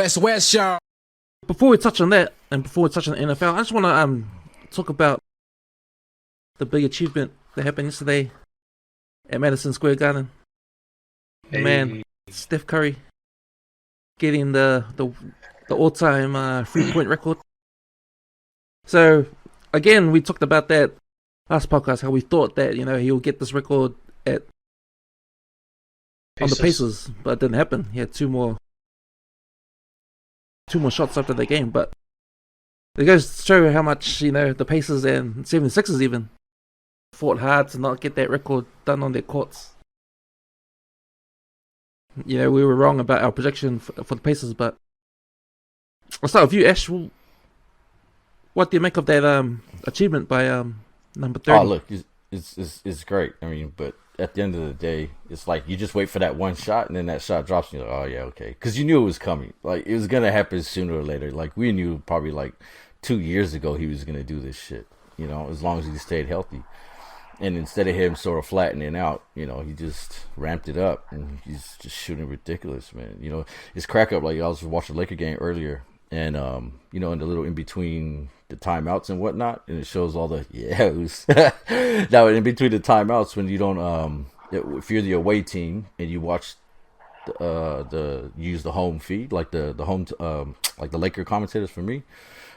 WesWes Show. Before we touch on that, and before we touch on the NFL, I just want to talk about the big achievement that happened yesterday at Madison Square Garden. Hey. Man, Steph Curry getting the all-time 3-point record. So again, we talked about that last podcast, how we thought that he'll get this record on the Pacers, but it didn't happen. He had two more shots after the game, but it goes to show how much the Pacers and 76ers even fought hard to not get that record done on their courts. We were wrong about our projection for the Pacers, but I'll start with you, Ash. What do you make of that achievement by number 30? Oh, look, it's great. I mean, but at the end of the day, it's like you just wait for that one shot, and then that shot drops, and you're like, oh, yeah, okay. Because you knew it was coming. Like, it was going to happen sooner or later. Like, we knew probably, 2 years ago he was going to do this shit, as long as he stayed healthy. And instead of him sort of flattening out, he just ramped it up, and he's just shooting ridiculous, man. It's crack up. Like, I was watching the Laker game earlier, and, in the little in-between the timeouts and whatnot, and it shows all the yahoos. Now, in between the timeouts, when you don't, if you're the away team and you watch use the home feed, like the home, like the Laker commentators for me,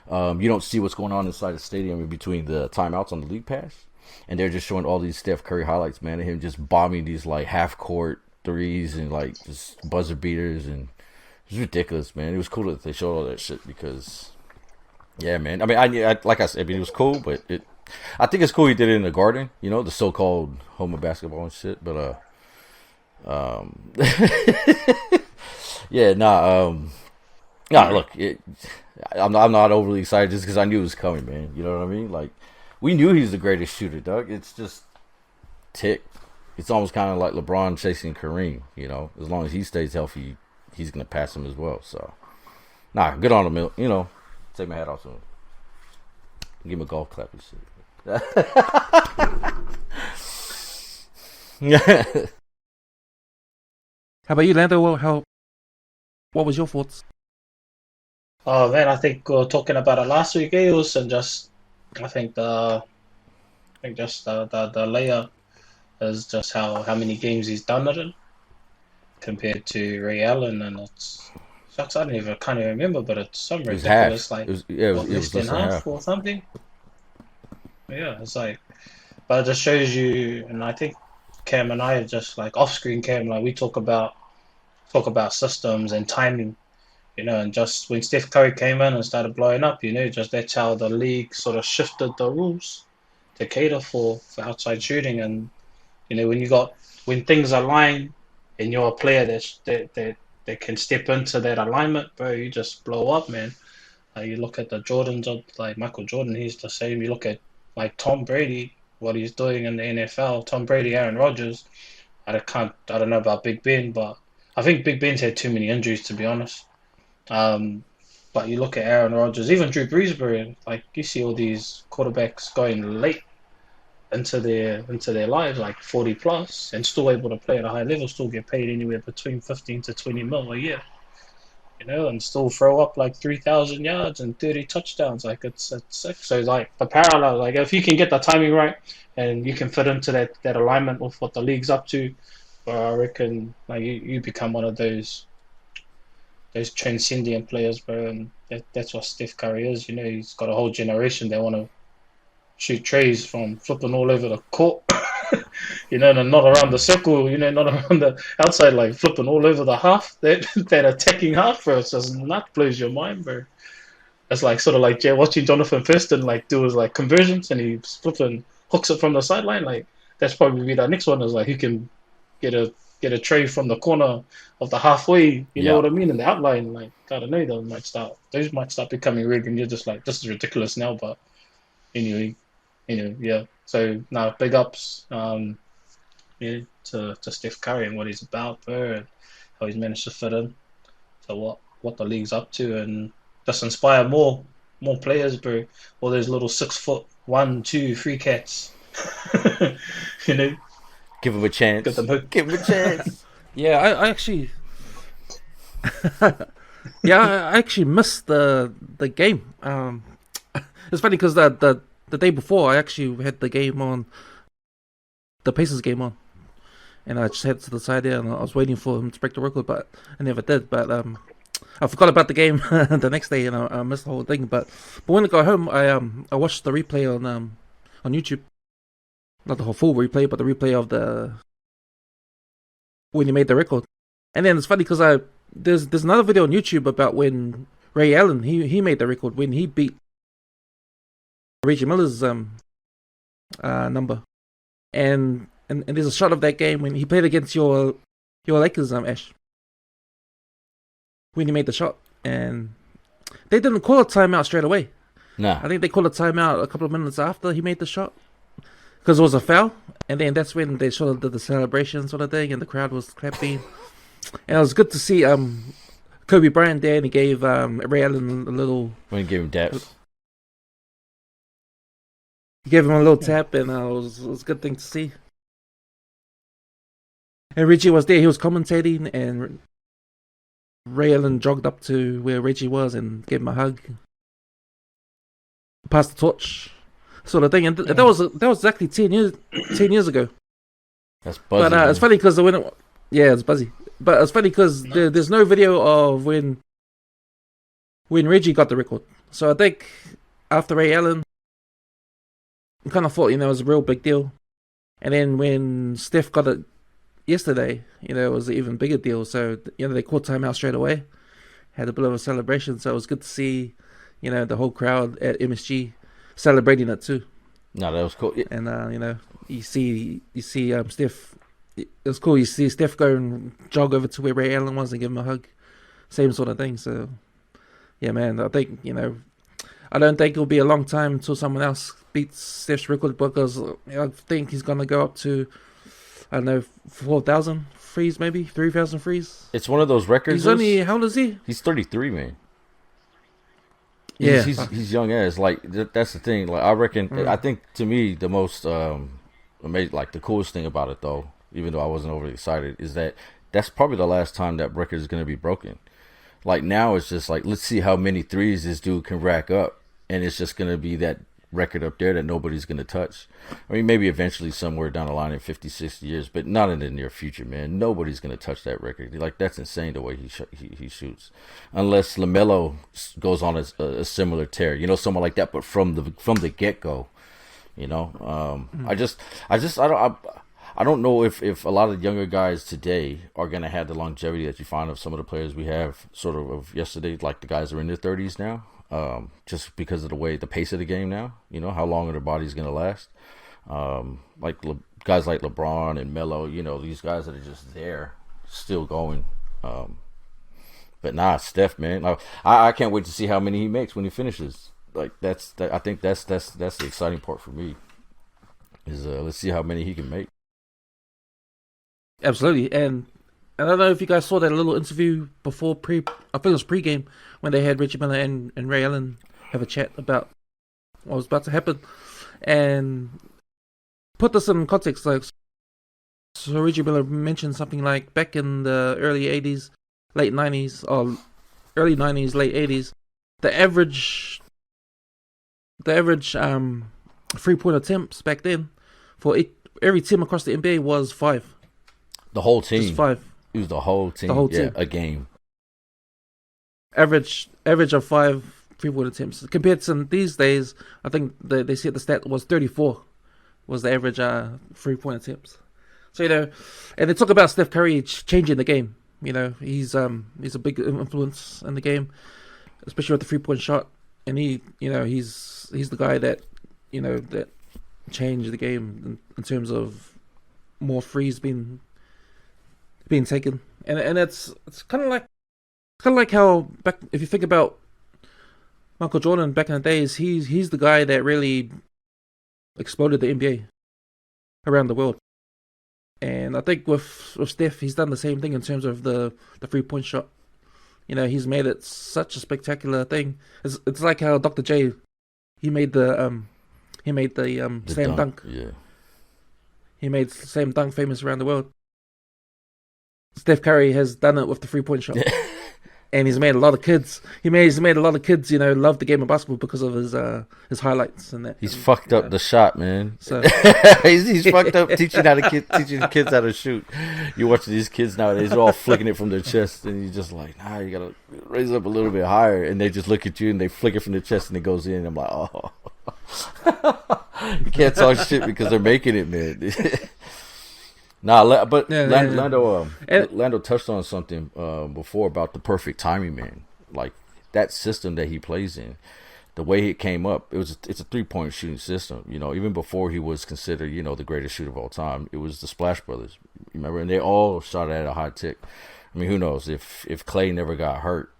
you don't see what's going on inside the stadium in between the timeouts on the league pass. And they're just showing all these Steph Curry highlights, man, of him just bombing these half-court threes and just buzzer beaters, and it was ridiculous, man. It was cool that they showed all that shit because, yeah, man. I mean, I like I said, it was cool, but I think it's cool he did it in the Garden, the so-called home of basketball and shit. But yeah, look, I'm not overly excited just because I knew it was coming, man. You know what I mean? Like, we knew he was the greatest shooter, Doug. It's just tick. It's almost kind of like LeBron chasing Kareem, As long as he stays healthy, he's going to pass him as well. So, good on him, Take my hat off to him. Give him a golf clap and shit. How about you, Lando? What was your thoughts? Oh man, I think we were talking about it last week, Eels, and I think the layer is just how many games he's done it in compared to Ray Allen, and it's shucks, can't even remember, but it's some ridiculous less than half or something. Yeah, it's but it just shows you, and I think Cam and I are just off screen, Cam, we talk about systems and timing. And just when Steph Curry came in and started blowing up, just that's how the league sort of shifted the rules to cater for outside shooting. And, when things align and you're a player that can step into that alignment, bro, you just blow up, man. You look at the Jordans of Michael Jordan, he's the same. You look at Tom Brady, what he's doing in the NFL, Tom Brady, Aaron Rodgers. I don't know about Big Ben, but I think Big Ben's had too many injuries, to be honest. But you look at Aaron Rodgers, even Drew Brees, bro, you see all these quarterbacks going late into their lives, 40 plus, and still able to play at a high level, still get paid anywhere between 15 to 20 mil a year, and still throw up 3,000 yards and 30 touchdowns. It's sick. So the parallel, if you can get the timing right and you can fit into that alignment with what the league's up to, I reckon you become one of those transcendent players, bro, and that's what Steph Curry is. He's got a whole generation that want to shoot trays from flipping all over the court, and not around the circle, not around the outside, flipping all over the half, that attacking half, bro. It's just blows your mind, bro. It's sort of watching Jonathan Thurston do his conversions, and he flipping hooks it from the sideline. That's probably the next one is who can get a tray from the corner of the halfway, you know what I mean, in the outline. I don't know, those might start becoming rigged, and you're just this is ridiculous now. But anyway, yeah. So now big ups, to Steph Curry and what he's about, bro, and how he's managed to fit in to what the league's up to, and just inspire more players, bro. All those little 6'1", 2, 3 cats, Give him a chance. Get them hooked. Give him a chance. Yeah, I actually Yeah, I actually missed the game. It's funny because the day before I actually had the game on, the Pacers game on, and I just headed to the side there and I was waiting for him to break the record, but I never did. But I forgot about the game the next day and I missed the whole thing. But when I got home, I watched the replay on YouTube, not the whole full replay, but the replay of the when he made the record. And then it's funny because there's another video on YouTube about when Ray Allen he made the record when he beat Reggie Miller's number, and there's a shot of that game when he played against your Lakers, Ash, when he made the shot, and they didn't call a timeout straight away. Nah, I think they called a timeout a couple of minutes after he made the shot because it was a foul, and then that's when they sort of did the celebration sort of thing, and the crowd was clapping, and it was good to see Kobe Bryant there, and he gave Ray Allen a little. when he gave him daps. He gave him a little tap, and it was a good thing to see. And Reggie was there. He was commentating, and Ray Allen jogged up to where Reggie was and gave him a hug, passed the torch, sort of thing. And that was exactly 10 years ago. That's buzzy. But it's funny because it's buzzy. But it's funny because there's no video of when Reggie got the record. So I think after Ray Allen, I kind of thought, it was a real big deal. And then when Steph got it yesterday, it was an even bigger deal. So, they called timeout straight away. Had a bit of a celebration. So it was good to see, the whole crowd at MSG celebrating it too. No, that was cool. Yeah. And, you see Steph. It was cool. You see Steph go and jog over to where Ray Allen was and give him a hug. Same sort of thing. So, yeah, man, I think, I don't think it'll be a long time until someone else beats Steph's record because I think he's going to go up to, 4,000 frees, maybe 3,000 frees. It's one of those records. He's only, how old is he? He's 33, man. Yeah, he's young as that's the thing. Like I reckon, I think to me the most amazing, like the coolest thing about it though, even though I wasn't overly excited, is that that's probably the last time that record is going to be broken. Like now it's just like, let's see how many threes this dude can rack up, and it's just going to be that record up there that nobody's going to touch. I mean, maybe eventually somewhere down the line in 50, 60 years, but not in the near future, man. Nobody's going to touch that record. Like, that's insane the way he shoots. Unless LaMelo goes on a similar tear, someone like that, but from the get-go, I don't know if a lot of younger guys today are going to have the longevity that you find of some of the players we have sort of yesterday, like the guys that are in their 30s now. Just because of the pace of the game now, how long are their bodies going to last? Guys like LeBron and Melo, these guys that are just there, still going. But nah, Steph, man, I can't wait to see how many he makes when he finishes. Like I think that's the exciting part for me. Is let's see how many he can make. Absolutely, and I don't know if you guys saw that little interview before I think it was pre-game when they had Reggie Miller and Ray Allen have a chat about what was about to happen, and put this in context. Like, so Reggie Miller mentioned something like back in the early '80s, late '90s, or early '90s, late '80s, the average 3-point attempts back then for every team across the NBA was 5. The whole team. Just 5. It was the whole team. Team. A game. Average of 5 3-point attempts. Compared to these days, I think they said the stat was 34 was the average 3-point attempts. So and they talk about Steph Curry changing the game. He's a big influence in the game, especially with the 3-point shot. And he's the guy that that changed the game in terms of more threes being taken, and it's kind of like how back, if you think about Michael Jordan back in the days, he's the guy that really exploded the NBA around the world. And I think with Steph, he's done the same thing in terms of the 3-point shot. He's made it such a spectacular thing. It's like how Dr. J, he made the slam dunk. Yeah. He made slam dunk famous around the world. Steph Curry has done it with the 3-point shot. and he's made a lot of kids. He's made a lot of kids, love the game of basketball because of his highlights and that. He's fucked up the shot, man. So he's fucked up teaching the kids how to shoot. You watch these kids nowadays, they're all flicking it from their chest, and you're just like, nah, you gotta raise it up a little bit higher, and they just look at you and they flick it from the chest and it goes in. I'm like, oh, you can't talk shit because they're making it, man. But Lando touched on something before about the perfect timing, man. Like that system that he plays in, the way it came up, it's a 3-point shooting system. Even before he was considered, the greatest shooter of all time, it was the Splash Brothers. Remember, and they all shot at a high tick. I mean, who knows if Clay never got hurt,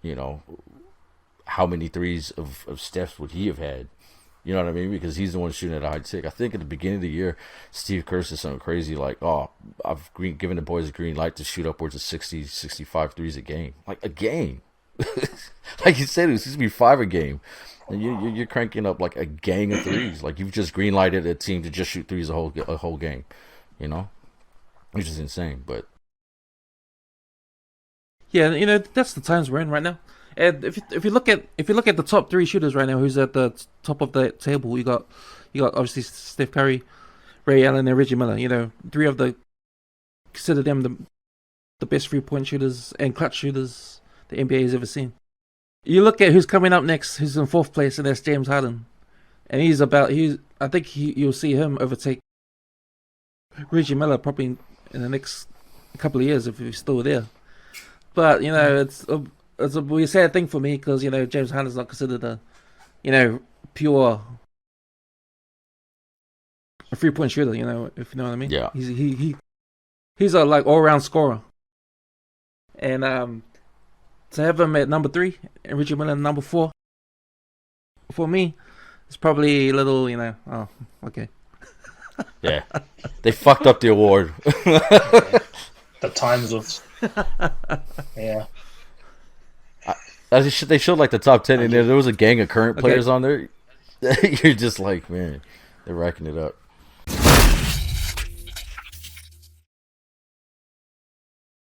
how many threes of Steph's would he have had? You know what I mean? Because he's the one shooting at a high tick. I think at the beginning of the year, Steve Kerr said something crazy like, oh, I've given the boys a green light to shoot upwards of 60, 65 threes a game. Like, a game. Like you said, it was supposed to be 5 a game. And you're cranking up like a gang of threes. Like, you've just green lighted a team to just shoot threes a whole game. Which is insane, but... Yeah, that's the times we're in right now. And if you look at the top 3 shooters right now, who's at the top of the table, you got obviously Steph Curry, Ray Allen, and Reggie Miller. 3 of consider them the best 3-point shooters and clutch shooters the NBA has ever seen. You look at who's coming up next, who's in 4th place, and that's James Harden, and I think you'll see him overtake Reggie Miller probably in the next couple of years if he's still there. But it's a sad thing for me because James Harden's not considered a pure 3-point shooter. If you know what I mean. Yeah. He's a like all-round scorer, and to have him at number 3 and Reggie Miller number 4 for me, it's probably a little oh, okay. Yeah, they fucked up the award. The times of yeah. They showed like the top 10 in there. There was a gang of current players on there. You're just like, man, they're racking it up.